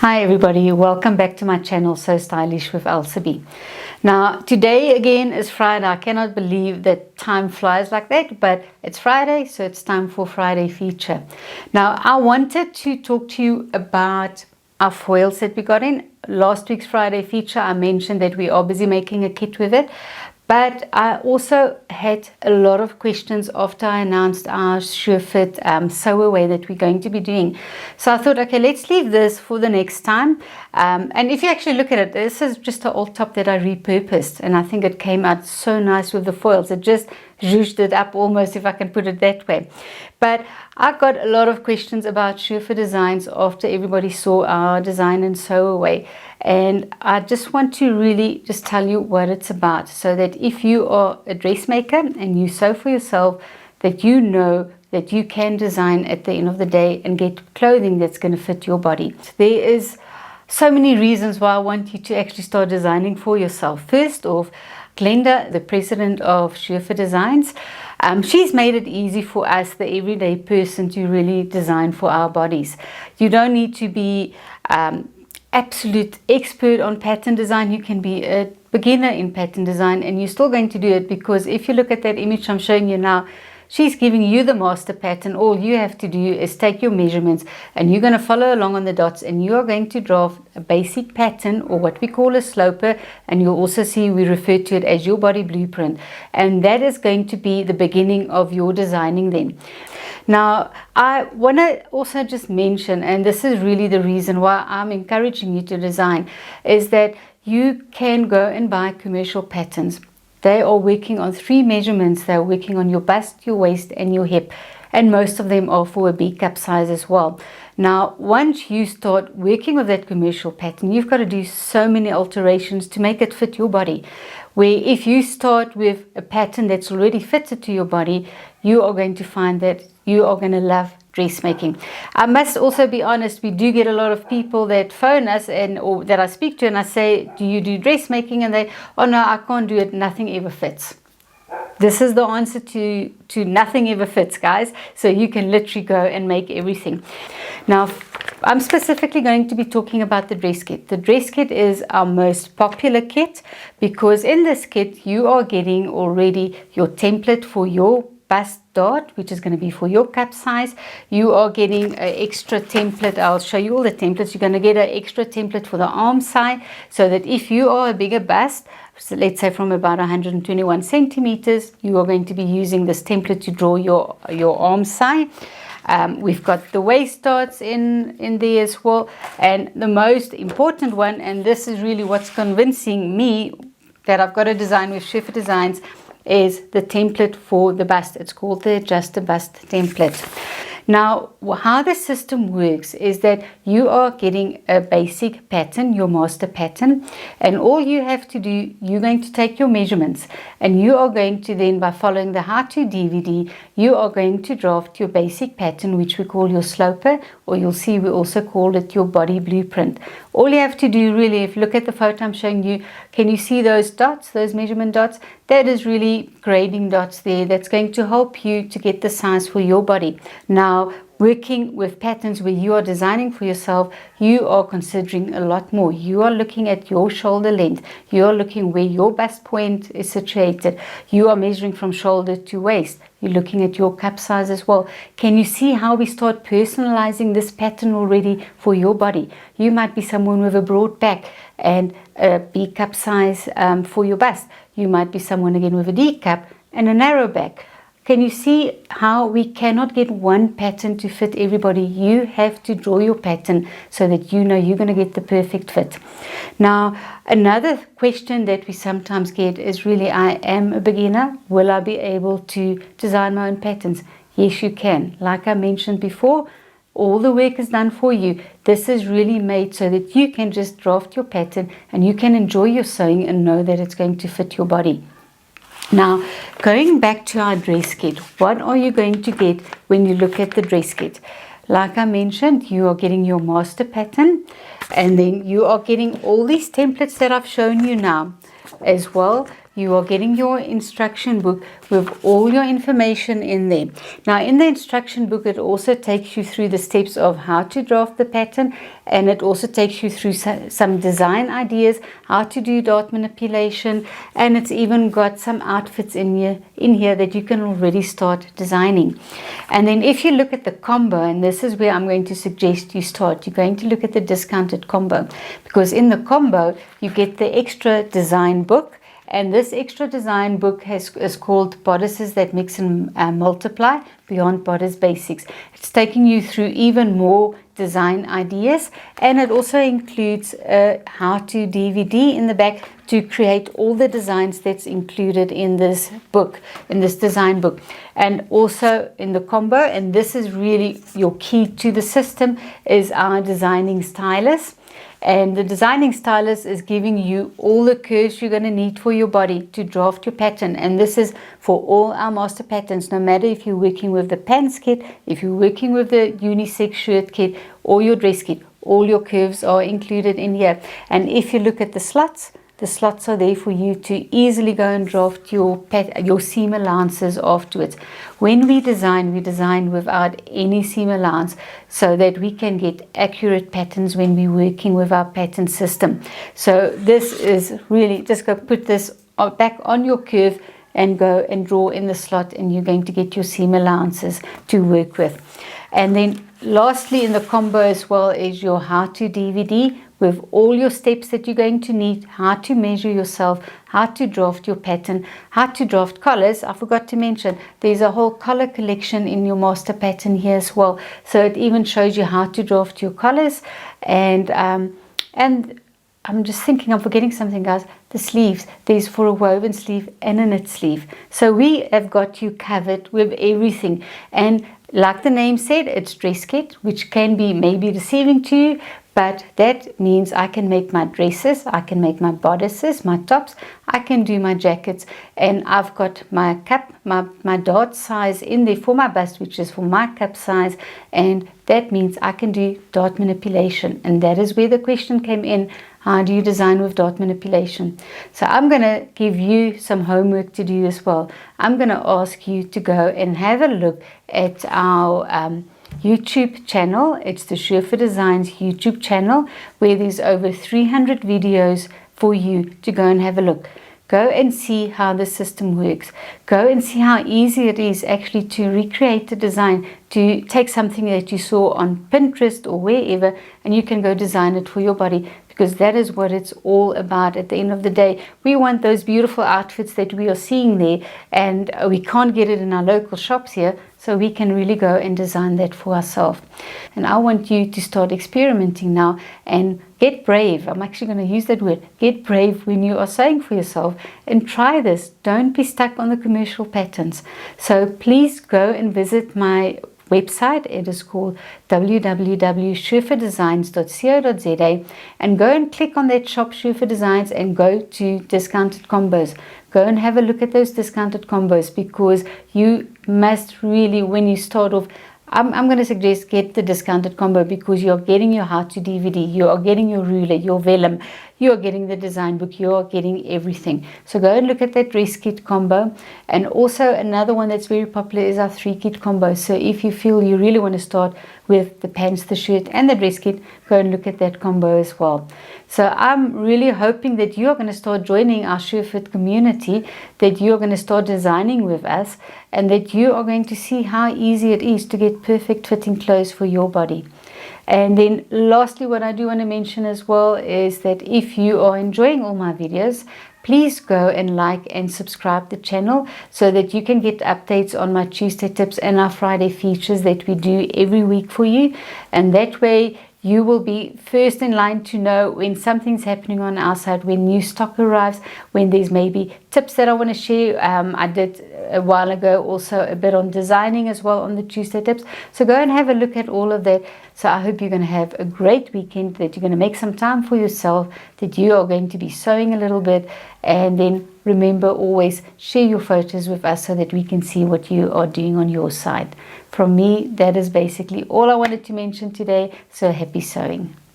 Hi everybody, welcome back to my channel So Stylish with Elsa B. Now today again is Friday. I cannot believe that time flies like that, but it's Friday, so it's time for Friday feature. Now I wanted to talk to you about our foils that we got in. Last week's Friday feature I mentioned that we are busy making a kit with it, but I also had a lot of questions after I announced our SureFit sew away that we're going to be doing. So I thought, okay, let's leave this for the next time. And if you actually look at it, this is just an old top that I repurposed, and I think it came out so nice with the foils. It just zhuzhed it up almost, if I can put it that way. But I got a lot of questions about SureFit designs after everybody saw our design and sew away. And I just want to really just tell you what it's about, so that if you are a dressmaker and you sew for yourself, that you know that you can design at the end of the day and get clothing that's going to fit your body. There is so many reasons why I want you to actually start designing for yourself. First off, Glenda, the president of SureFit Designs, she's made it easy for us, the everyday person, to really design for our bodies. You don't need to be absolute expert on pattern design. You can be a beginner in pattern design and you're still going to do it, because if you look at that image I'm showing you now, she's giving you the master pattern. All you have to do is take your measurements and you're going to follow along on the dots, and you are going to draft a basic pattern, or what we call a sloper, and you'll also see we refer to it as your body blueprint, and that is going to be the beginning of your designing then. Now, I want to also just mention, and this is really the reason why I'm encouraging you to design, is that you can go and buy commercial patterns. They are working on 3 measurements. They're working on your bust, your waist, and your hip. And most of them are for a B cup size as well. Now, once you start working with that commercial pattern, you've got to do so many alterations to make it fit your body. Where if you start with a pattern that's already fitted to your body, you are going to find that you are going to love dressmaking. I must also be honest, we do get a lot of people that phone us or that I speak to, and I say, do you do dressmaking? And they, oh no, I can't do it, nothing ever fits. This is the answer to nothing ever fits, guys. So you can literally go and make everything. Now, I'm specifically going to be talking about the dress kit. The dress kit is our most popular kit, because in this kit you are getting already your template for your bust dart, which is going to be for your cup size. You are getting an extra template. I'll show you all the templates. You're going to get an extra template for the arm side, so that if you are a bigger bust, so let's say from about 121 centimeters, you are going to be using this template to draw your arm side. We've got the waist darts in there as well, and the most important one, and this is really what's convincing me that I've got a design with SureFit Designs, is the template for the bust. It's called the Adjust a Bust template. Now, how the system works is that you are getting a basic pattern, your master pattern, and all you have to do, you're going to take your measurements, and you are going to then, by following the how-to DVD, you are going to draft your basic pattern, which we call your sloper, or you'll see we also call it your body blueprint. All you have to do really, if you look at the photo I'm showing you, can you see those dots, those measurement dots? That is really grading dots there. That's going to help you to get the size for your body. Now, working with patterns where you are designing for yourself, you are considering a lot more. You are looking at your shoulder length. You are looking where your bust point is situated. You are measuring from shoulder to waist. You're looking at your cup size as well. Can you see how we start personalizing this pattern already for your body? You might be someone with a broad back and a B cup size for your bust. You might be someone again with a D cup and a narrow back. Can you see how we cannot get one pattern to fit everybody? You have to draw your pattern so that you know you're going to get the perfect fit. Now, another question that we sometimes get is really, I am a beginner. Will I be able to design my own patterns? Yes, you can. Like I mentioned before, all the work is done for you. This is really made so that you can just draft your pattern and you can enjoy your sewing and know that it's going to fit your body. Now, going back to our dress kit, what are you going to get when you look at the dress kit? Like I mentioned, you are getting your master pattern, and then you are getting all these templates that I've shown you now as well. you are getting your instruction book with all your information in there. Now in the instruction book, it also takes you through the steps of how to draft the pattern, and it also takes you through some design ideas, how to do dot manipulation, and it's even got some outfits in here that you can already start designing. And then if you look at the combo, and this is where I'm going to suggest you start, you're going to look at the discounted combo, because in the combo you get the extra design book. And this extra design book is called Bodices That Mix and Multiply, Beyond Bodice Basics. It's taking you through even more design ideas, and it also includes a how-to DVD in the back to create all the designs that's included in this book, in this design book. And also in the combo, and this is really your key to the system, is our designing stylus. And the designing stylus is giving you all the curves you're going to need for your body to draft your pattern. And this is for all our master patterns, no matter if you're working with the pants kit, if you're working with the unisex shirt kit or your dress kit, all your curves are included in here. And if you look at the slots are there for you to easily go and draft your seam allowances afterwards. When we design without any seam allowance, so that we can get accurate patterns when we're working with our pattern system. So this is really, just go put this back on your curve and go and draw in the slot, and you're going to get your seam allowances to work with. And then lastly in the combo as well is your how-to DVD, with all your steps that you're going to need, how to measure yourself, how to draft your pattern, how to draft collars. I forgot to mention, there's a whole collar collection in your master pattern here as well. So it even shows you how to draft your collars. And I'm just thinking, I'm forgetting something, guys. The sleeves, there's for a woven sleeve and a knit sleeve. So we have got you covered with everything. And like the name said, it's dress kit, which can be maybe deceiving to you, but that means I can make my dresses, I can make my bodices, my tops, I can do my jackets, and I've got my cup, my dart size in there for my bust, which is for my cup size, and that means I can do dart manipulation. And that is where the question came in, how do you design with dart manipulation? So I'm going to give you some homework to do as well. I'm going to ask you to go and have a look at our YouTube channel. It's the Schurfer Designs YouTube channel, where there's over 300 videos for you to go and have a look. Go and see how the system works. Go and see how easy it is actually to recreate the design, to take something that you saw on Pinterest or wherever, and you can go design it for your body, because that is what it's all about at the end of the day. We want those beautiful outfits that we are seeing there, and we can't get it in our local shops here, so we can really go and design that for ourselves. And I want you to start experimenting now and get brave. I'm actually going to use that word. Get brave when you are sewing for yourself, and try this. Don't be stuck on the commercial patterns. So please go and visit my website. It is called www.schurferdesigns.co.za, and go and click on that shop Schurfer Designs and go to discounted combos. Go and have a look at those discounted combos, because you must really, when you start off, I'm going to suggest get the discounted combo, because you're getting your how-to DVD, you are getting your ruler, your vellum, you are getting the design book, you are getting everything. So go and look at that dress kit combo. And also another one that's very popular is our 3-kit combo. So if you feel you really want to start with the pants, the shirt and the dress kit, go and look at that combo as well. So I'm really hoping that you are going to start joining our SureFit community, that you are going to start designing with us, and that you are going to see how easy it is to get perfect fitting clothes for your body. And then lastly, what I do want to mention as well is that if you are enjoying all my videos, please go and like and subscribe the channel, so that you can get updates on my Tuesday tips and our Friday features that we do every week for you. And that way you will be first in line to know when something's happening on our side, when new stock arrives, when there's maybe tips that I want to share. I did a while ago also a bit on designing as well on the Tuesday tips. So go and have a look at all of that. So I hope you're going to have a great weekend, that you're going to make some time for yourself, that you are going to be sewing a little bit, and then remember, always share your photos with us so that we can see what you are doing on your side. From me, that is basically all I wanted to mention today. So happy sewing.